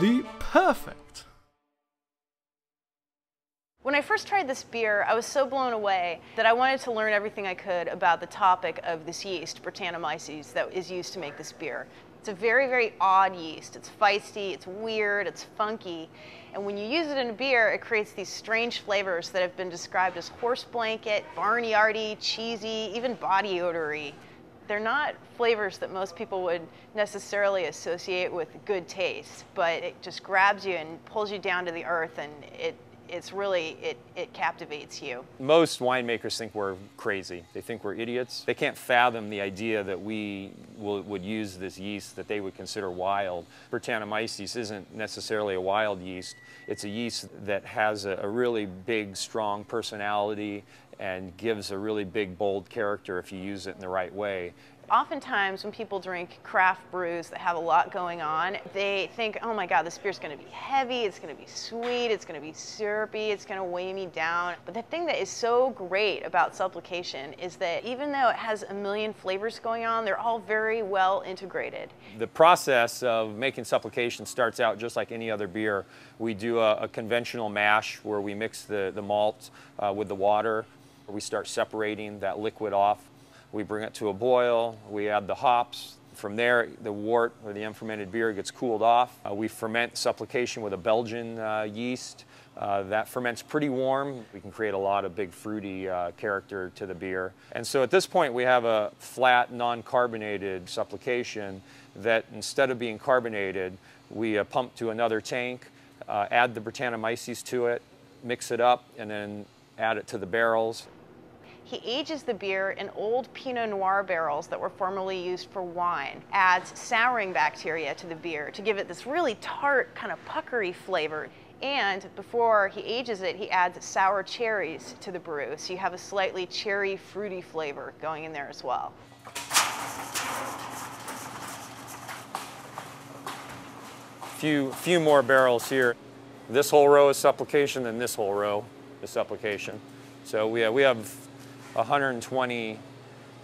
the perfect. When I first tried this beer, I was so blown away that I wanted to learn everything I could about the topic of this yeast, Brettanomyces, that is used to make this beer. It's a very, very odd yeast. It's feisty, it's weird, it's funky. And when you use it in a beer, it creates these strange flavors that have been described as horse blanket, barnyardy, cheesy, even body odory. They're not flavors that most people would necessarily associate with good taste, but it just grabs you and pulls you down to the earth, and it captivates you. Most winemakers think we're crazy. They think we're idiots. They can't fathom the idea that we would use this yeast that they would consider wild. Brettanomyces isn't necessarily a wild yeast. It's a yeast that has a really big, strong personality and gives a really big, bold character if you use it in the right way. Oftentimes when people drink craft brews that have a lot going on, they think, oh my God, this beer's going to be heavy, it's going to be sweet, it's going to be syrupy, it's going to weigh me down. But the thing that is so great about Supplication is that even though it has a million flavors going on, they're all very well integrated. The process of making Supplication starts out just like any other beer. We do a conventional mash where we mix the malt with the water. We start separating that liquid off. We bring it to a boil, we add the hops. From there, the wort, or the unfermented beer, gets cooled off. We ferment Supplication with a Belgian yeast. That ferments pretty warm. We can create a lot of big fruity character to the beer. And so at this point, we have a flat, non-carbonated Supplication that instead of being carbonated, we pump to another tank, add the Brettanomyces to it, mix it up, and then add it to the barrels. He ages the beer in old Pinot Noir barrels that were formerly used for wine, adds souring bacteria to the beer to give it this really tart, kind of puckery flavor. And before he ages it, he adds sour cherries to the brew, so you have a slightly cherry, fruity flavor going in there as well. Few more barrels here. This whole row is Supplication, and this whole row is Supplication. So we have 120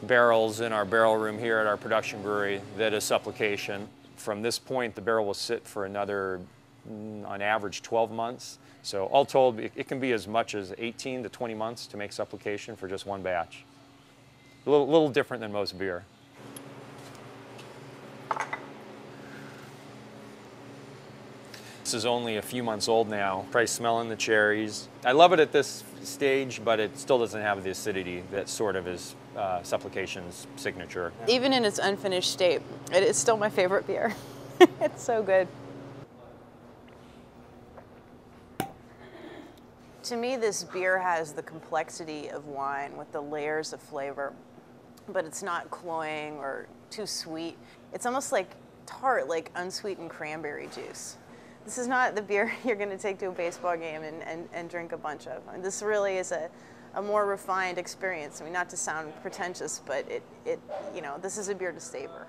barrels in our barrel room here at our production brewery that is Supplication. From this point, the barrel will sit for another, on average, 12 months. So all told, it can be as much as 18 to 20 months to make Supplication for just one batch. A little different than most beer. This is only a few months old now. Probably smelling the cherries. I love it at this stage, but it still doesn't have the acidity that sort of is Supplication's signature. Even in its unfinished state, it is still my favorite beer. It's so good. To me, this beer has the complexity of wine with the layers of flavor, but it's not cloying or too sweet. It's almost like tart, like unsweetened cranberry juice. This is not the beer you're going to take to a baseball game and drink a bunch of. I mean, this really is a more refined experience. I mean, not to sound pretentious, but you know, this is a beer to savor.